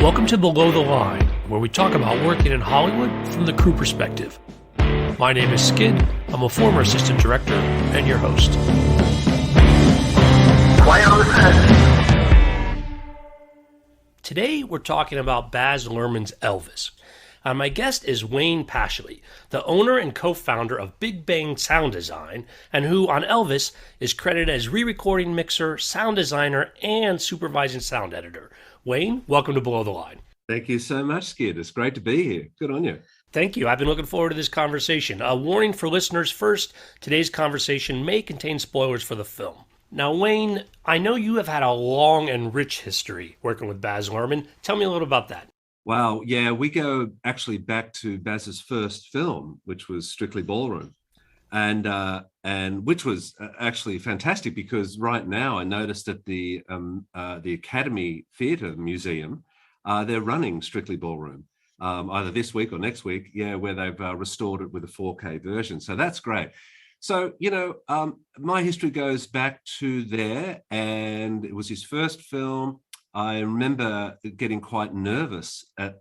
Welcome to Below the Line, where we talk about working in Hollywood from the crew perspective. My name is Skid. I'm a former assistant director and your host. Quiet on the set. Today, we're talking about Baz Luhrmann's Elvis. My guest is Wayne Pashley, the owner and co-founder of Big Bang Sound Design, and who, on Elvis, is credited as re-recording mixer, sound designer, and supervising sound editor. Wayne, welcome to Below the Line. Thank you so much, Skid. It's great to be here. Good on you. Thank you. I've been looking forward to this conversation. A warning for listeners first, today's conversation may contain spoilers for the film. Now, Wayne, I know you have had a long and rich history working with Baz Luhrmann. Tell me a little about that. Wow. Yeah, we go actually back to Baz's first film, which was Strictly Ballroom. And which was actually fantastic because right now I noticed at the Academy Theatre Museum, they're running Strictly Ballroom, either this week or next week, where they've restored it with a 4K version. So that's great. So, my history goes back to there, and it was his first film. I remember getting quite nervous at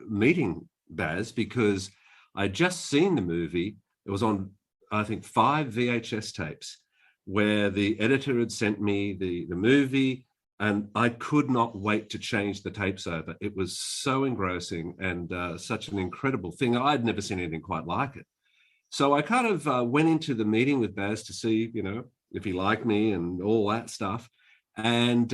meeting Baz because I'd just seen the movie. It was on, I think, 5 VHS tapes where the editor had sent me the movie, and I could not wait to change the tapes over. It was so engrossing and such an incredible thing. I'd never seen anything quite like it. So I kind of went into the meeting with Baz to see, if he liked me and all that stuff. And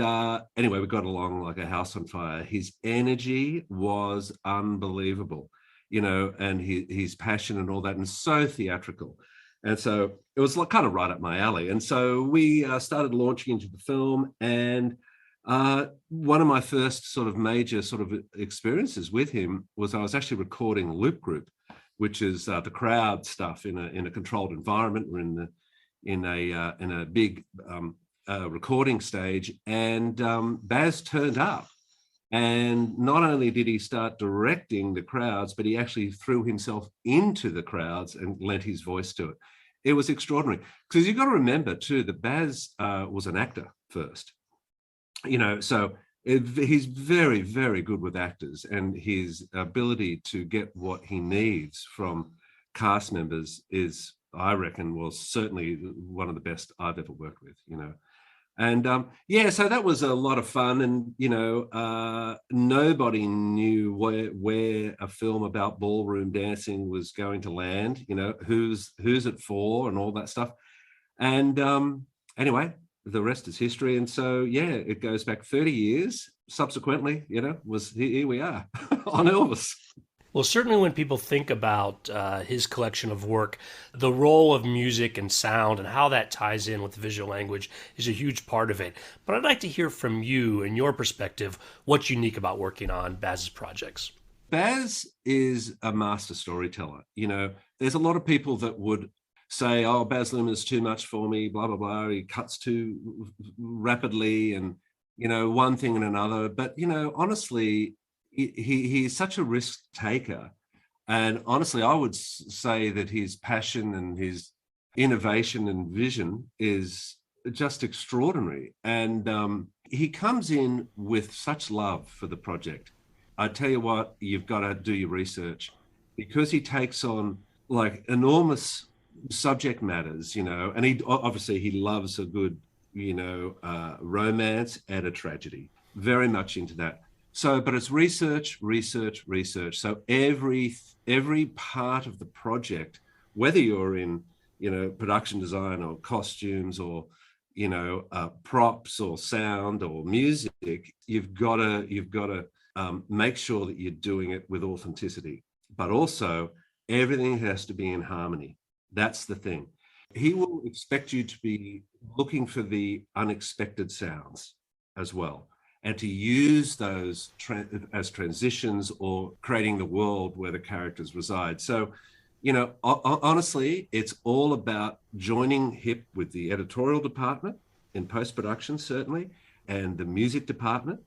anyway, we got along like a house on fire. His energy was unbelievable, and his passion and all that, and so theatrical. And so it was kind of right up my alley. And so we started launching into the film. And one of my first sort of major sort of experiences with him was I was actually recording Loop Group, which is the crowd stuff in a controlled environment. We're in a big recording stage, and Baz turned up, and not only did he start directing the crowds, but he actually threw himself into the crowds and lent his voice to it. It was extraordinary because you've got to remember too that Baz was an actor first, so he's very, very good with actors, and his ability to get what he needs from cast members is, I reckon, was certainly one of the best I've ever worked with, And so that was a lot of fun. And, nobody knew where a film about ballroom dancing was going to land, who's it for and all that stuff. And anyway, the rest is history. And so, it goes back 30 years. Subsequently, here we are on Elvis. Well, certainly when people think about his collection of work, the role of music and sound and how that ties in with visual language is a huge part of it. But I'd like to hear from you and your perspective, what's unique about working on Baz's projects. Baz is a master storyteller. There's a lot of people that would say, oh, Baz Luhrmann is too much for me, blah, blah, blah. He cuts too rapidly and, one thing and another. But, honestly, he's such a risk taker. And honestly, I would say that his passion and his innovation and vision is just extraordinary. And he comes in with such love for the project. I tell you what, you've got to do your research because he takes on like enormous subject matters, and he loves a good, romance and a tragedy, very much into that. So, but it's research. So every part of the project, whether you're in, production design or costumes or, props or sound or music, you've got to make sure that you're doing it with authenticity. But also, everything has to be in harmony. That's the thing. He will expect you to be looking for the unexpected sounds as well, and to use those as transitions or creating the world where the characters reside. So, honestly, it's all about joining hip with the editorial department in post-production, certainly, and the music department,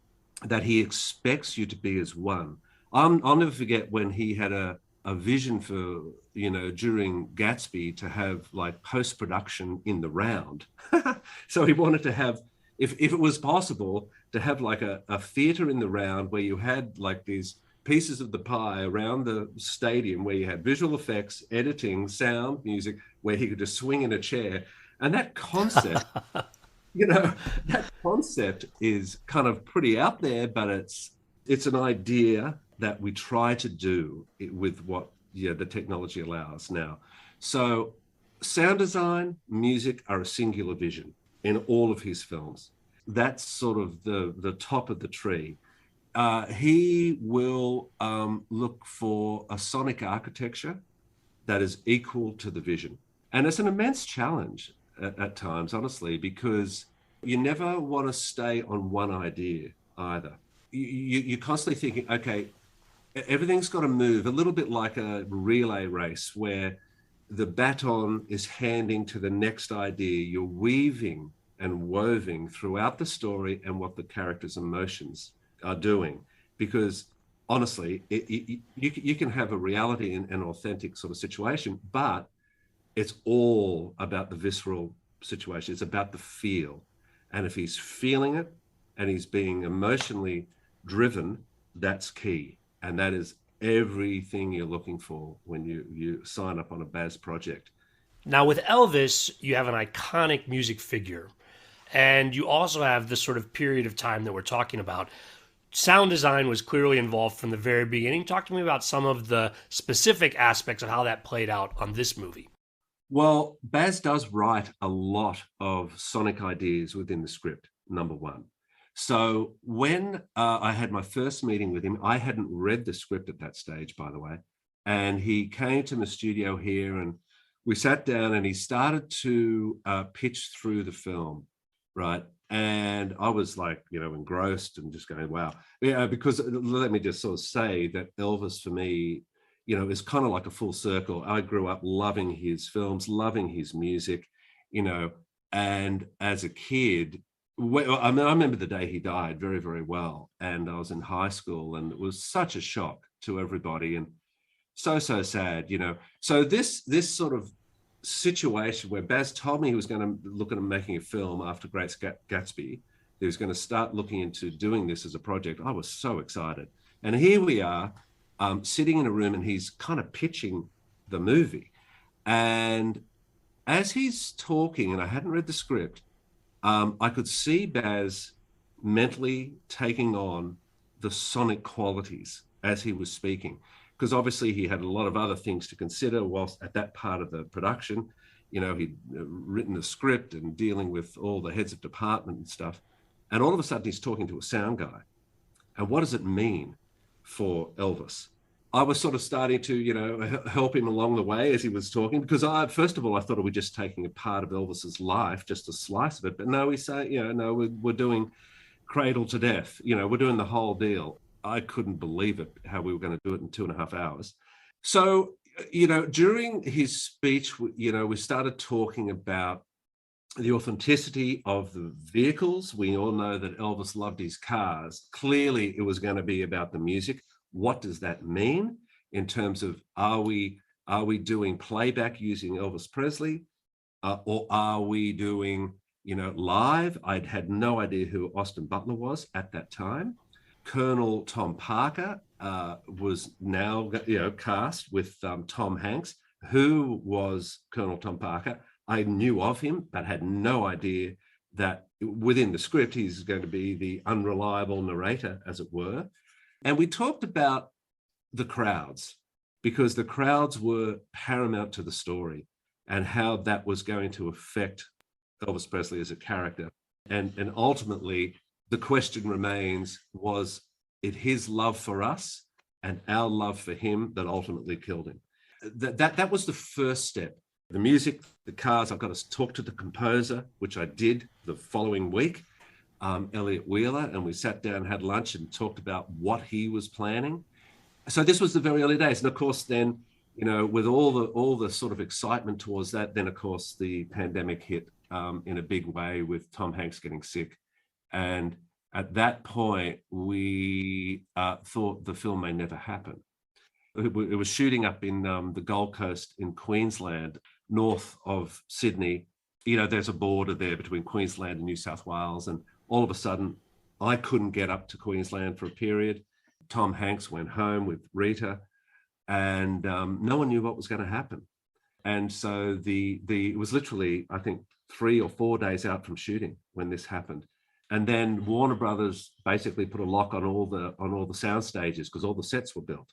that he expects you to be as one. I'll never forget when he had a vision for, during Gatsby to have like post-production in the round. So he wanted to have if it was possible to have like a theater in the round where you had like these pieces of the pie around the stadium where you had visual effects, editing, sound, music, where he could just swing in a chair. And that concept, you know, that concept is kind of pretty out there, but it's an idea that we try to do with what the technology allows now. So sound design, music are a singular vision in all of his films. That's sort of the top of the tree. He will look for a sonic architecture that is equal to the vision. And it's an immense challenge at times, honestly, because you never want to stay on one idea either. You're constantly thinking, okay, everything's got to move, a little bit like a relay race where the baton is handing to the next idea. You're weaving and woving throughout the story and what the character's emotions are doing, because honestly, you can have a reality and an authentic sort of situation, but it's all about the visceral situation. It's about the feel. And if he's feeling it and he's being emotionally driven, that's key. And that is everything you're looking for when you sign up on a Baz project. Now, with Elvis, you have an iconic music figure, and you also have this sort of period of time that we're talking about. Sound design was clearly involved from the very beginning. Talk to me about some of the specific aspects of how that played out on this movie. Well, Baz does write a lot of sonic ideas within the script, number one. So when I had my first meeting with him, I hadn't read the script at that stage, by the way. And he came to my studio here and we sat down and he started to pitch through the film, right? And I was like, engrossed and just going, wow. Yeah, because let me just sort of say that Elvis for me, is kind of like a full circle. I grew up loving his films, loving his music, and as a kid, I remember the day he died very, very well. And I was in high school and it was such a shock to everybody and so sad, So this sort of situation where Baz told me he was going to look at making a film after Great Gatsby, he was going to start looking into doing this as a project. I was so excited. And here we are sitting in a room and he's kind of pitching the movie. And as he's talking, and I hadn't read the script, I could see Baz mentally taking on the sonic qualities as he was speaking, because obviously he had a lot of other things to consider whilst at that part of the production. He'd written the script and dealing with all the heads of department and stuff. And all of a sudden he's talking to a sound guy. And what does it mean for Elvis? I was sort of starting to, help him along the way as he was talking, because first of all, I thought we were just taking a part of Elvis's life, just a slice of it. But no, we say, no, we're doing cradle to death. We're doing the whole deal. I couldn't believe it, how we were going to do it in 2.5 hours. So, during his speech, we started talking about the authenticity of the vehicles. We all know that Elvis loved his cars. Clearly, it was going to be about the music. What does that mean in terms of are we doing playback using Elvis Presley, or are we doing live? I'd had no idea who Austin Butler was at that time. Colonel Tom Parker was now cast with Tom Hanks. Who was Colonel Tom Parker? I knew of him, but had no idea that within the script he's going to be the unreliable narrator, as it were. And we talked about the crowds, because the crowds were paramount to the story and how that was going to affect Elvis Presley as a character. And ultimately, the question remains, was it his love for us and our love for him that ultimately killed him? That was the first step. The music, the cars, I've got to talk to the composer, which I did the following week. Elliot Wheeler, and we sat down, had lunch and talked about what he was planning. So this was the very early days. And of course, then, with all the sort of excitement towards that, then of course the pandemic hit in a big way with Tom Hanks getting sick. And at that point, we thought the film may never happen. It was shooting up in the Gold Coast in Queensland, north of Sydney. There's a border there between Queensland and New South Wales. And all of a sudden, I couldn't get up to Queensland for a period. Tom Hanks went home with Rita, and no one knew what was going to happen. And so it was literally, I think, 3 or 4 days out from shooting when this happened. And then Warner Brothers basically put a lock on all the sound stages because all the sets were built.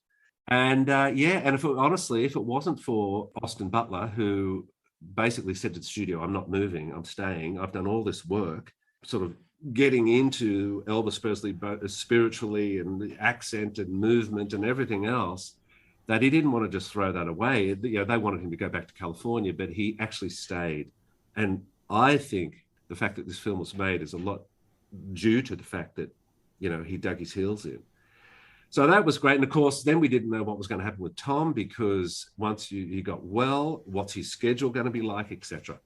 And and honestly, if it wasn't for Austin Butler, who basically said to the studio, I'm not moving, I'm staying, I've done all this work, sort of getting into Elvis Presley spiritually and the accent and movement and everything else, that he didn't want to just throw that away. They wanted him to go back to California, but he actually stayed. And I think the fact that this film was made is a lot due to the fact that, he dug his heels in. So that was great. And of course, then we didn't know what was going to happen with Tom, because once he got well, what's his schedule going to be like, etc.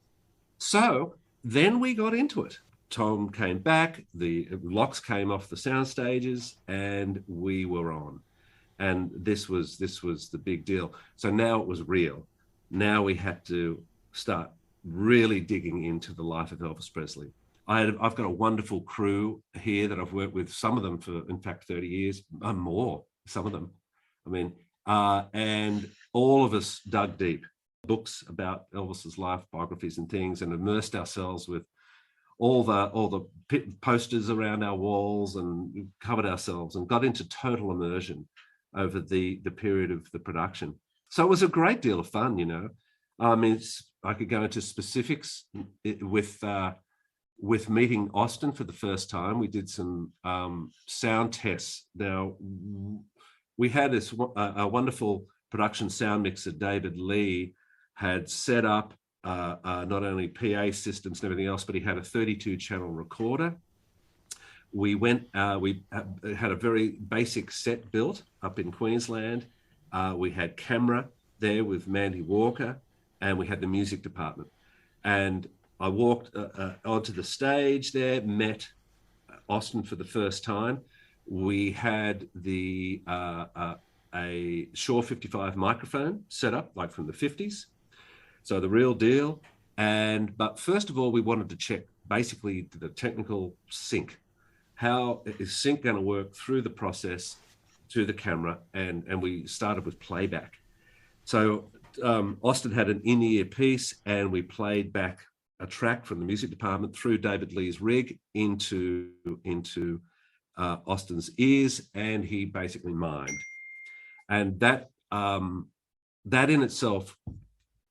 So then we got into it. Tom came back, the locks came off the sound stages, and we were on. And this was the big deal. So now it was real. Now we had to start really digging into the life of Elvis Presley. I've got a wonderful crew here that I've worked with, some of them for, in fact, 30 years, more, some of them. I mean, and all of us dug deep, books about Elvis's life, biographies and things, and immersed ourselves with all the posters around our walls, and covered ourselves and got into total immersion over the period of the production. So it was a great deal of fun, I mean, I could go into specifics with meeting Austin for the first time. We did some sound tests. Now, we had this a wonderful production sound mixer, David Lee, had set up not only PA systems and everything else, but he had a 32-channel recorder. We had a very basic set built up in Queensland. We had camera there with Mandy Walker, and we had the music department. And I walked onto the stage there, met Austin for the first time. We had a Shaw 55 microphone set up, like from the 50s. So the real deal. But first of all, we wanted to check basically the technical sync. How is sync going to work through the process to the camera? And we started with playback. So Austin had an in-ear piece, and we played back a track from the music department through David Lee's rig into Austin's ears, and he basically mimed. And that in itself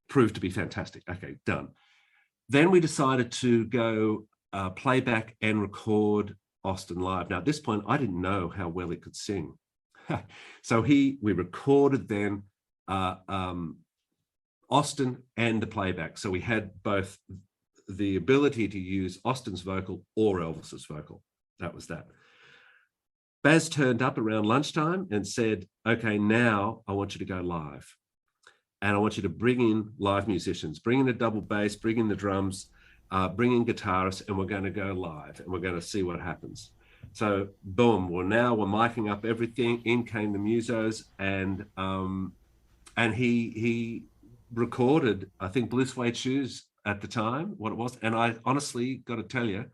proved to be fantastic. Okay, done. Then we decided to go playback and record Austin live. Now, at this point, I didn't know how well he could sing. So we recorded then Austin and the playback. So we had both the ability to use Austin's vocal or Elvis's vocal. That was that. Baz turned up around lunchtime and said, okay, now I want you to go live. And I want you to bring in live musicians, bring in the double bass, bring in the drums, bring in guitarists, and we're going to go live, and we're going to see what happens. So boom, we're miking up everything. In came the musos, and he recorded, I think, Blue Suede Shoes at the time, what it was. And I honestly got to tell you,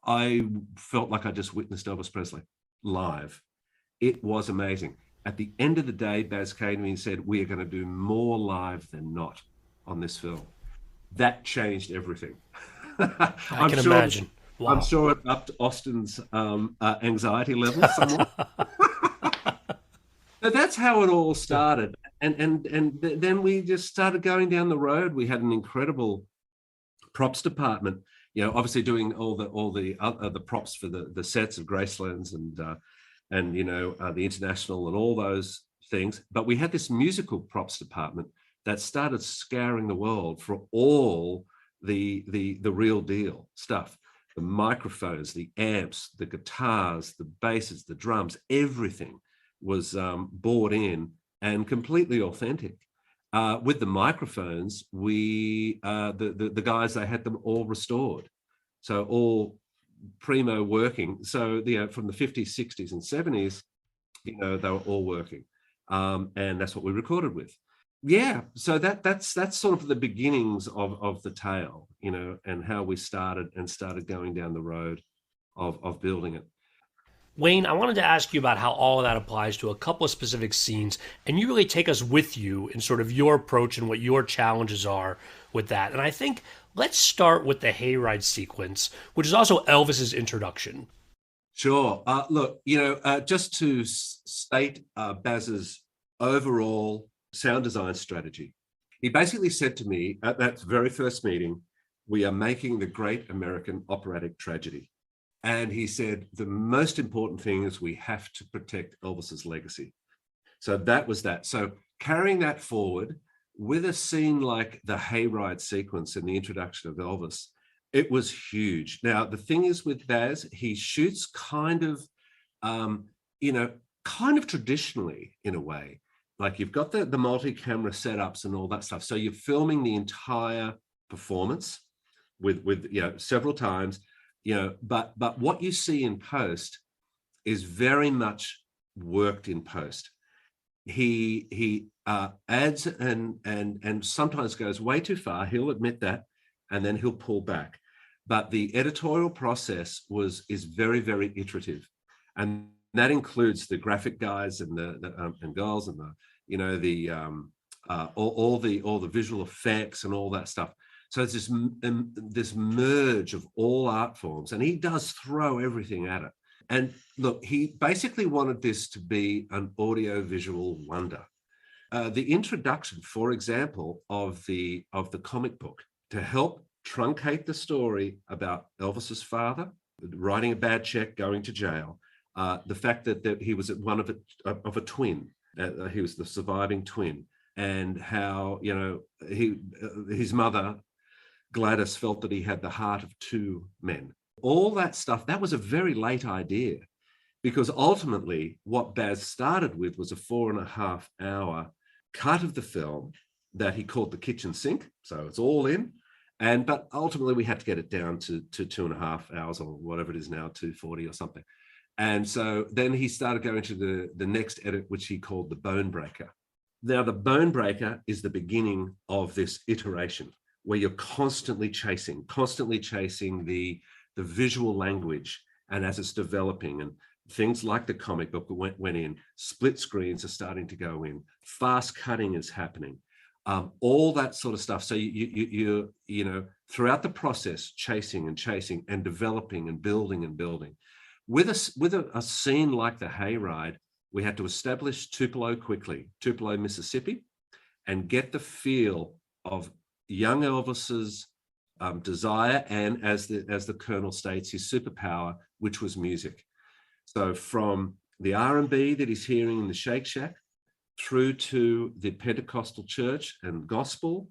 I felt like I just witnessed Elvis Presley live. It was amazing. At the end of the day, Baz came to me and said, we are going to do more live than not on this film. That changed everything. I can imagine. Wow. I'm sure it upped Austin's anxiety level somewhat. So that's how it all started. And then we just started going down the road. We had an incredible props department, obviously doing all the props for the sets of Gracelands and the International and all those things. But we had this musical props department that started scouring the world for all the real deal stuff. The microphones, the amps, the guitars, the basses, the drums, everything was bought in and completely authentic. With the microphones, the guys, they had them all restored. So all primo working. So, from the 50s, 60s and 70s, they were all working. And that's what we recorded with. Yeah, so that's sort of the beginnings of the tale, and how we started going down the road of building it. Wayne, I wanted to ask you about how all of that applies to a couple of specific scenes, and you really take us with you in sort of your approach and what your challenges are with that. And I think let's start with the hayride sequence, which is also Elvis's introduction. Sure. Look, just to state Baz's overall sound design strategy, he basically said to me at that very first meeting, we are making the great American operatic tragedy. And he said, the most important thing is we have to protect Elvis's legacy. So that was that. So carrying that forward with a scene like the hayride sequence in the introduction of Elvis, it was huge. Now, the thing is with Baz, he shoots kind of traditionally in a way. Like you've got the multi-camera setups and all that stuff. So you're filming the entire performance with several times. But what you see in post is very much worked in post. He adds and sometimes goes way too far. He'll admit that, and then he'll pull back. But the editorial process is very, very iterative, and that includes the graphic guys and the and girls and all the visual effects and all that stuff. So it's this merge of all art forms, and he does throw everything at it. And look, he basically wanted this to be an audio-visual wonder. The introduction, for example, of the comic book to help truncate the story about Elvis's father writing a bad check, going to jail, the fact that he was one of a twin, he was the surviving twin, and how his mother Gladys felt that he had the heart of two men. All that stuff, that was a very late idea, because ultimately what Baz started with was a 4.5 hour cut of the film that he called the kitchen sink. So it's all in. But ultimately we had to get it down to 2.5 hours or whatever it is now, 2:40 or something. And so then he started going to the next edit, which he called the bone breaker. Now the bone breaker is the beginning of this iteration, where you're constantly chasing the visual language, and as it's developing, and things like the comic book went in, split screens are starting to go in, fast cutting is happening, all that sort of stuff. So you throughout the process, chasing and developing and building. With a scene like the hayride, we had to establish Tupelo quickly, Tupelo, Mississippi, and get the feel of young Elvis's desire, and as the Colonel states, his superpower, which was music. So from the R&B that he's hearing in the Shake Shack through to the Pentecostal church and gospel,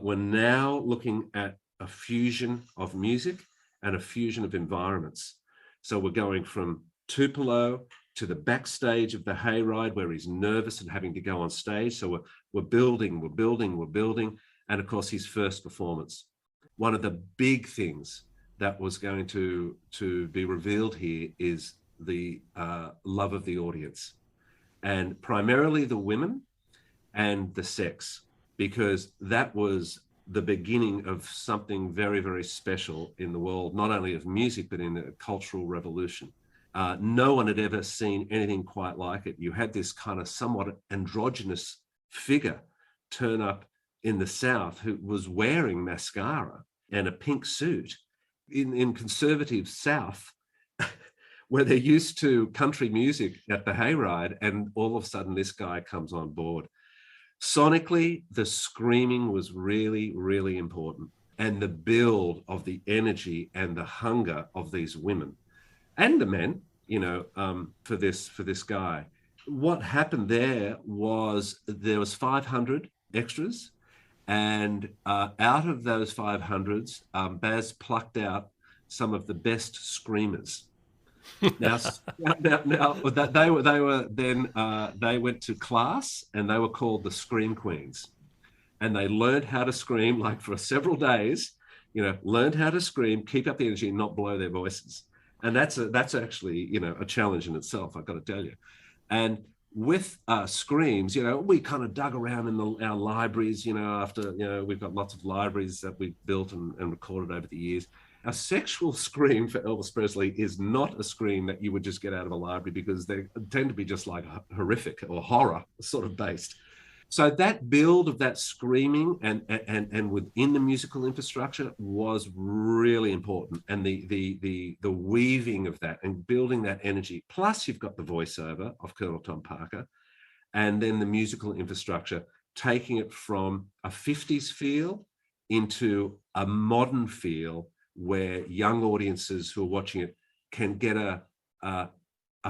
we're now looking at a fusion of music and a fusion of environments. So we're going from Tupelo to the backstage of the hayride, where he's nervous and having to go on stage. So we're building. And of course, his first performance. One of the big things that was going to be revealed here is the love of the audience, and primarily the women and the sex, because that was the beginning of something very, very special in the world, not only of music, but in the cultural revolution. No one had ever seen anything quite like it. You had this kind of somewhat androgynous figure turn up in the South who was wearing mascara and a pink suit in conservative South, where they're used to country music at the hayride, and all of a sudden this guy comes on board. Sonically, the screaming was really, really important, and the build of the energy and the hunger of these women and the men, for this guy. What happened there was 500 extras, and out of those 500s, Baz plucked out some of the best screamers. Now they went to class, and they were called the Scream Queens, and they learned how to scream, like for several days. Learned how to scream, keep up the energy, and not blow their voices. And that's actually a challenge in itself, I've got to tell you. And with screams, we kind of dug around in our libraries, after we've got lots of libraries that we've built and recorded over the years. A sexual scream for Elvis Presley is not a scream that you would just get out of a library, because they tend to be just like horrific or horror sort of based. So that build of that screaming and within the musical infrastructure was really important, and the weaving of that and building that energy. Plus, you've got the voiceover of Colonel Tom Parker, and then the musical infrastructure, taking it from a 50s feel into a modern feel, where young audiences who are watching it can get a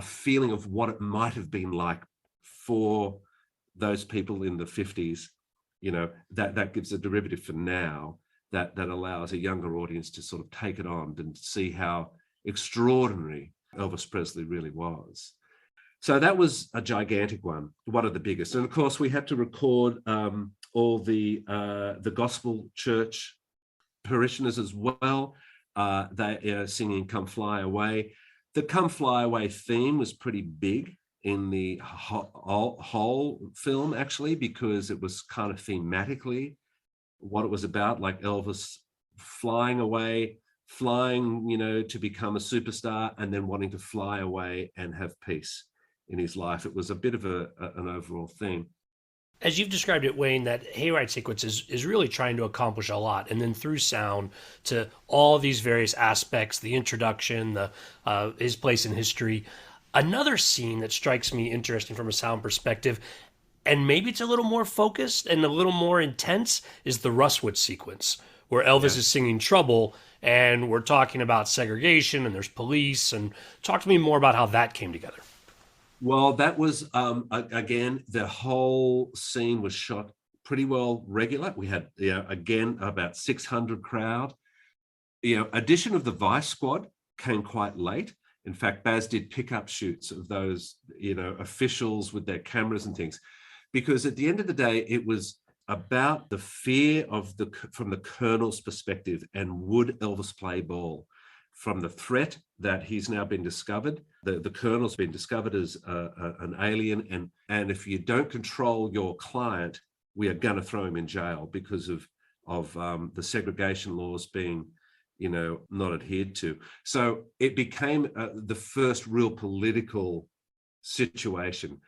feeling of what it might have been like for those people in the 50s. That gives a derivative for now that allows a younger audience to sort of take it on and see how extraordinary Elvis Presley really was. So that was a gigantic one of the biggest. And of course, we had to record all the gospel church parishioners as well. They are singing "Come Fly Away." The "Come Fly Away" theme was pretty big in the whole film, actually, because it was kind of thematically what it was about, like Elvis flying away, to become a superstar, and then wanting to fly away and have peace in his life. It was a bit of an overall theme. As you've described it, Wayne, that hayride sequence is really trying to accomplish a lot, and then through sound to all these various aspects, the introduction, his place in history. Another scene that strikes me interesting from a sound perspective, and maybe it's a little more focused and a little more intense, is the Rustwood sequence, where Elvis is singing Trouble, and we're talking about segregation, and there's police. And talk to me more about how that came together. Well, that was, again, the whole scene was shot pretty well regular. We had, again, about 600 crowd. Addition of the Vice Squad came quite late. In fact, Baz did pickup shoots of those, officials with their cameras and things, because at the end of the day, it was about the fear from the Colonel's perspective, and would Elvis play ball? From the threat that he's now been discovered, the Colonel's been discovered as an alien, and if you don't control your client, we are going to throw him in jail because of the segregation laws being not adhered to. So it became the first real political situation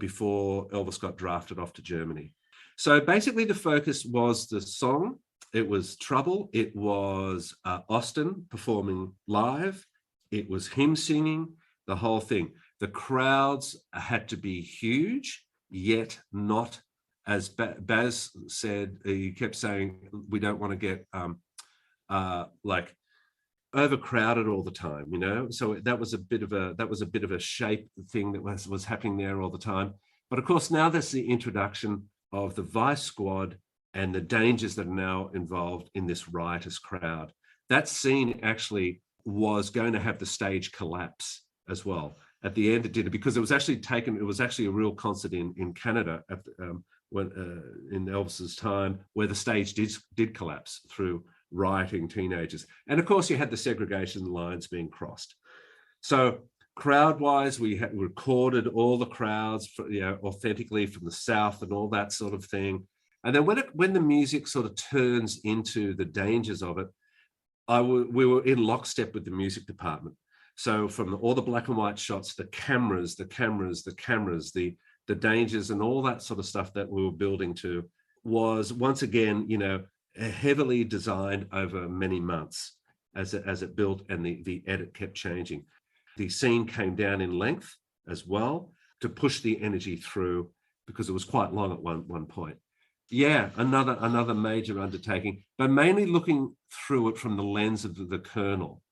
before Elvis got drafted off to Germany. So basically the focus was the song. It was Trouble. It was Austin performing live. It was him singing, the whole thing. The crowds had to be huge, yet not, as Baz said, he kept saying, we don't want to get like overcrowded all the time, So that was a bit of a shape thing that was happening there all the time. But of course, now there's the introduction of the Vice Squad and the dangers that are now involved in this riotous crowd. That scene actually was going to have the stage collapse as well. At the end, it did, because it was actually a real concert in Canada in Elvis's time, where the stage did collapse through rioting teenagers. And of course, you had the segregation lines being crossed. So crowd-wise, we had recorded all the crowds authentically from the South and all that sort of thing. And then when the music sort of turns into the dangers of it, we were in lockstep with the music department. So from all the black and white shots, the cameras, the dangers and all that sort of stuff that we were building to was once again, heavily designed over many months as it built, and the edit kept changing. The scene came down in length as well to push the energy through, because it was quite long at one point. Yeah, another major undertaking, but mainly looking through it from the lens of the Colonel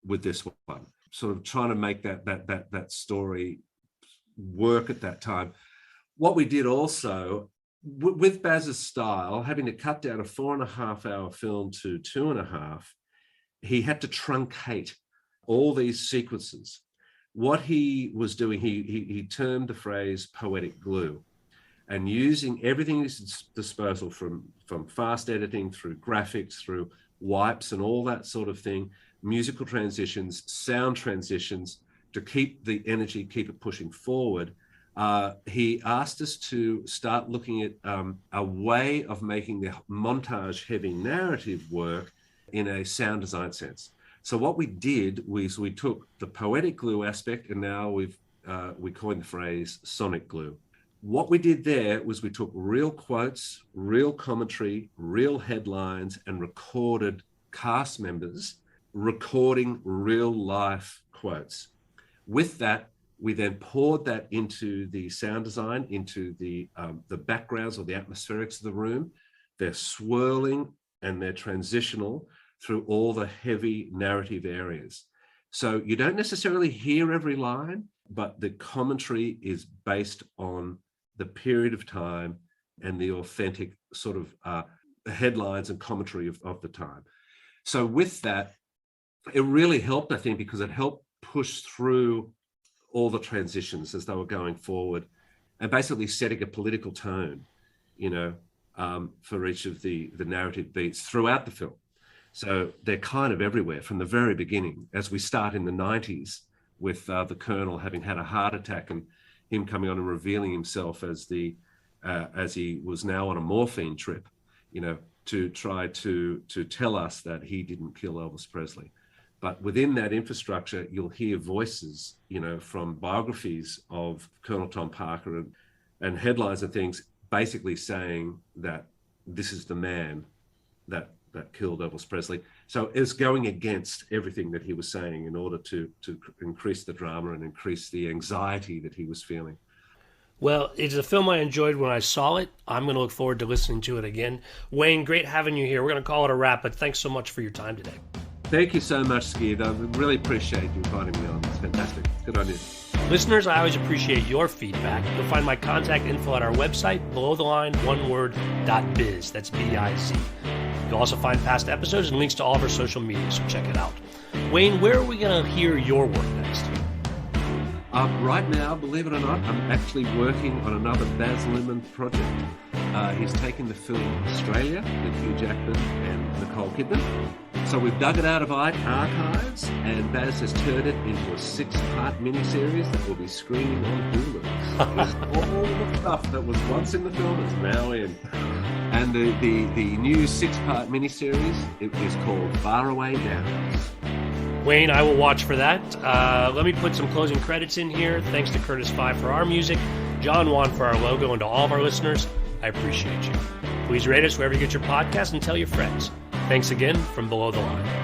with this one, sort of trying to make that story work at that time. What we did also, with Baz's style, having to cut down a 4.5-hour film to 2.5, he had to truncate all these sequences. What he was doing, he termed the phrase poetic glue, and using everything at his disposal, from fast editing through graphics, through wipes and all that sort of thing, musical transitions, sound transitions, to keep the energy, keep it pushing forward. He asked us to start looking at a way of making the montage heavy narrative work in a sound design sense. So what we did was we took the poetic glue aspect, and now we coined the phrase sonic glue. What we did there was we took real quotes, real commentary, real headlines, and recorded cast members recording real life quotes. With that, we then poured that into the sound design, into the backgrounds or the atmospherics of the room. They're swirling and they're transitional through all the heavy narrative areas. So you don't necessarily hear every line, but the commentary is based on the period of time and the authentic sort of headlines and commentary of the time. So with that, it really helped, I think, because it helped push through all the transitions as they were going forward and basically setting a political tone, for each of the narrative beats throughout the film. So they're kind of everywhere from the very beginning, as we start in the 90s with the Colonel having had a heart attack and him coming on and revealing himself as he was now on a morphine trip, to try to tell us that he didn't kill Elvis Presley. But within that infrastructure, you'll hear voices, from biographies of Colonel Tom Parker and headlines and things basically saying that this is the man that killed Elvis Presley. So it's going against everything that he was saying in order to increase the drama and increase the anxiety that he was feeling. Well, it's a film I enjoyed when I saw it. I'm going to look forward to listening to it again. Wayne, great having you here. We're going to call it a wrap, but thanks so much for your time today. Thank you so much, Skiv. I really appreciate you inviting me on. It's fantastic. Good on you. Listeners, I always appreciate your feedback. You'll find my contact info at our website, belowtheline.biz. That's B-I-Z. You'll also find past episodes and links to all of our social media, so check it out. Wayne, where are we going to hear your work next? Right now, believe it or not, I'm actually working on another Baz Luhrmann project. He's taken the film Australia with Hugh Jackman and Nicole Kidman. So we've dug it out of archives, and Baz has turned it into a 6-part miniseries that will be screening on Hulu. All the stuff that was once in the film is now in. And the new 6-part miniseries, it is called Faraway Downs. Wayne, I will watch for that. Let me put some closing credits in here. Thanks to Curtis Five for our music, John Wan for our logo, and to all of our listeners, I appreciate you. Please rate us wherever you get your podcast and tell your friends. Thanks again from Below the Line.